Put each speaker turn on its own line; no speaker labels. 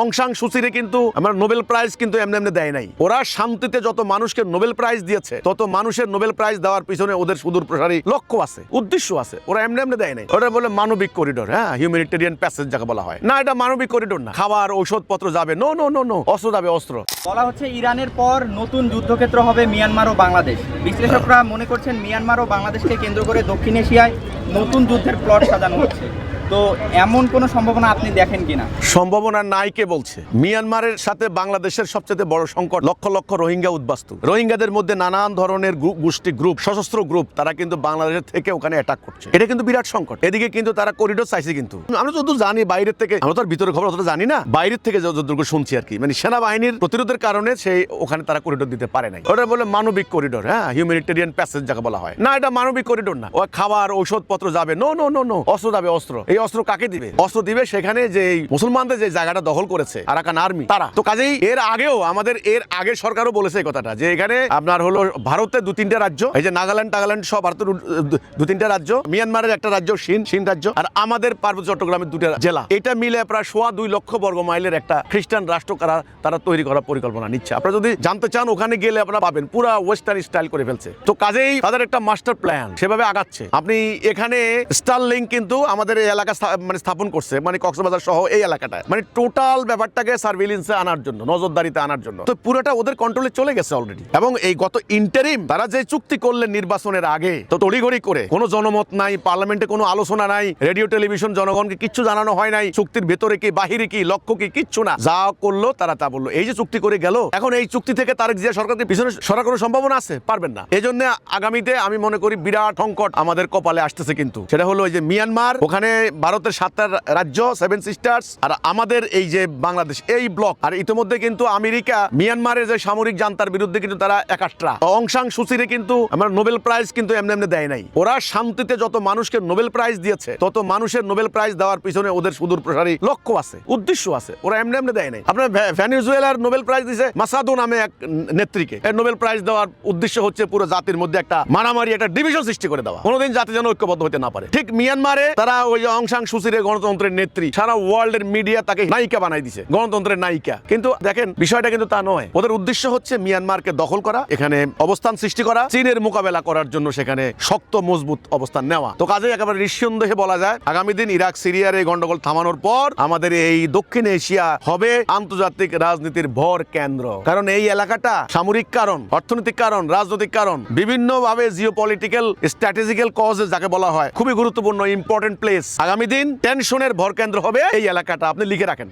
অং সান সুচিরে কিন্তু আমরা Nobel prize কিন্তু এমনি এমনি দেয় নাই। ওরা শান্তিতে যত মানুষকে নোবেল প্রাইজ দিয়েছে, তত মানুষের নোবেল প্রাইজ দেওয়ার পিছনে ওদের সুদূর প্রসারী লক্ষ্য আছে, উদ্দেশ্য আছে। ওরা এমনি এমনি দেয় নাই। ওরা বলে মানবিক করিডোর, হ্যাঁ, হিউম্যানিটেরিয়ান প্যাসেজ যাকে বলা হয়। না, এটা মানবিক করিডোর না। খাবার ঔষধপত্র যাবে, নো নো নো নো, অস্ত্র যাবে, অস্ত্র।
বলা হচ্ছে ইরানের পর নতুন যুদ্ধক্ষেত্র হবে মিয়ানমার ও বাংলাদেশ। বিশ্লেষকরা মনে করছেন মিয়ানমার ও বাংলাদেশকে কেন্দ্র করে দক্ষিণ এশিয়ায় নতুন যুদ্ধের প্লট সাজানো হচ্ছে। তো এমন কোনো সম্ভাবনা আপনি দেখেন কিনা?
সম্ভাবনা নাই কে বলছে? মিয়ানমারের সাথে বাংলাদেশের সবচেয়ে বড় সংকট, লক্ষ লক্ষ রোহিঙ্গা উদ্বাস্তু। রোহিঙ্গাদের মধ্যে নানান ধরনের গোষ্ঠী গ্রুপ, সশস্ত্র গ্রুপ, তারা কিন্তু বাংলাদেশের থেকে ওখানে অ্যাটাক করছে। এটা কিন্তু বিরাট সংকট। এদিকে কিন্তু তারা করিডোর চাইছে। কিন্তু আমরা যতদূর জানি বাইরের থেকে, আমরা তো আর ভিতরে খবর অতটা জানি না, বাইরের থেকে যতটুকু শুনছি আর কি, মানে সেনাবাহিনীর প্রতিরোধের কারণে সেই ওখানে তারা করিডোর দিতে পারে নাই। ওটা বলে মানবিক করিডোর, হ্যাঁ, হিউম্যানিটেরিয়ান প্যাসেজ যাকে বলা হয়। না, এটা মানবিক করিডোর না। ও খাবার ঔষধপত্র যাবে, নো নো নো নো, অস্ত্র যাবে, অস্ত্র। এই অস্ত্র কাকে দিবে? অস্ত্র দিবে সেখানে যে মুসলমানদের যে জায়গাটা দখল করেছে আরাকান আর্মি, তারা। তো কাজেই এর আগেও আমাদের আগের সরকারও বলেছে এই কথাটা, যে এখানে আপনার হলো ভারতের 2-3টা রাজ্য, এই যে নাগাল্যান্ড সব ভারতের 2-3টা রাজ্য, মিয়ানমারের একটা রাজ্য সিন রাজ্য, আর আমাদের পার্বত্য চট্টগ্রামের 2টা জেলা, এটা মিলে প্রায় 2.25 লক্ষ বর্গ মাইলের একটা খ্রিস্টান রাষ্ট্র তারা তৈরি করার পরিকল্পনা নিচ্ছে। আপনারা যদি জানতে চান, ওখানে গেলে আপনারা পাবেন পুরা ওয়েস্টার্ন স্টাইল করে ফেলছে। তো কাজেই তাদের একটা মাস্টার প্ল্যান সেভাবে আগাচ্ছে। আপনি এখানে স্টারলিংক কিন্তু আমাদের এই এলাকা মানে স্থাপন করছে, মানে কক্সবাজার সহ এই এলাকাটায়, মানে টোটাল ব্যাপারটাকে সার্ভিলেন্সে আনার জন্য, নজরদারিতে আনার জন্য। তো পুরোটা ওদের কন্ট্রোলে চলে গেছে অলরেডি। এবং এই গত ইন্টারিম তারা যে চুক্তি করলেন নির্বাচনের আগে, তো তড়িঘড়ি করে, কোনো জনমত নাই, পার্লামেন্টে কোনো আলোচনা নাই, রেডিও টেলিভিশন জনগণকে কিচ্ছু জানানো হয় নাই, চুক্তির ভেতরে কি বাহিরে কি লক্ষ্য কি কিচ্ছু না, যা করলো তারা তা বললো। এই যে চুক্তি করে গেল, এখন এই চুক্তি থেকে তারেক জিয়া সরকারকে পিছনে সরার কোনো সম্ভাবনা আছে? পারবেন না। এই জন্য আগামীতে আমি মনে করি বিরাট সংকট আমাদের কপালে আসতেছে। কিন্তু সেটা হলো যে মিয়ানমার, ওখানে ভারতের 7টা রাজ্য, 7 সিস্টার্স, আর আমাদের এই যে বাংলাদেশ, এই ব্লক। আর ইতিমধ্যে কিন্তু আমেরিকা মিয়ানমারের যে সামরিক জান্তার বিরুদ্ধে কিন্তু তারা একাট্রা। অং সান সুচিরে কিন্তু আমরা নোবেল প্রাইজ কিন্তু এমনি এমনি দেয় নাই। ওরা শান্তিতে যত মানুষকে নোবেল প্রাইজ দিয়েছে, তত মানুষের নোবেল প্রাইজ দেওয়ার পিছনে ওদের সুদূর প্রসারী লক্ষ্য আছে, উদ্দেশ্য আছে। ওরা এমনি এমনি দেয় নাই। আপনার ভেনেজুয়েলার নোবেল প্রাইজ দিয়েছে মাসাদো নামে এক নেত্রীকে। এর নোবেল প্রাইজ দেওয়ার উদ্দেশ্য হচ্ছে পুরো জাতির মধ্যে একটা মারামারি, একটা ডিভিশন সৃষ্টি করে দেওয়া, কোনোদিন জাতি যেন ঐক্যবদ্ধ হতে না পারে। ঠিক মিয়ানমারে তারা ওই যে অং সান সুচিরে গণতন্ত্রের নেত্রী, সারা ওয়ার্ল্ডের মিডিয়া তাকে নায়িকা বানাই দিছে, গণতন্ত্রের নায়িকা। কিন্তু দেখেন বিষয়টা কিন্তু তা নয়। ওদের উদ্দেশ্য হচ্ছে মিয়ানমারকে দখল করা, এখানে অবস্থান সৃষ্টি করা, চীনের মোকাবেলা করার জন্য সেখানে শক্ত মজবুত অবস্থান নেওয়া। তো কাজে একেবারে নিঃসন্দেহে বলা যায় আগামী দিন ইরাক সিরিয়ার এই গন্ডগোল থামানোর পর আমাদের এই দক্ষিণ এশিয়া হবে আন্তর্জাতিক রাজনীতির ভর কেন্দ্র। কারণ এই এলাকাটা সামরিক কারণ, অর্থনৈতিক কারণ, রাজনৈতিক কারণ, বিভিন্ন ভাবে জিওপলিটিক্যাল স্ট্র্যাটেজিক্যাল কজ যাকে বলা হয়, খুবই গুরুত্বপূর্ণ ইম্পর্টেন্ট প্লেস। আগামী দিন টেনশনের ভর কেন্দ্র হবে এই এলাকাটা, আপনি লিখে রাখেন।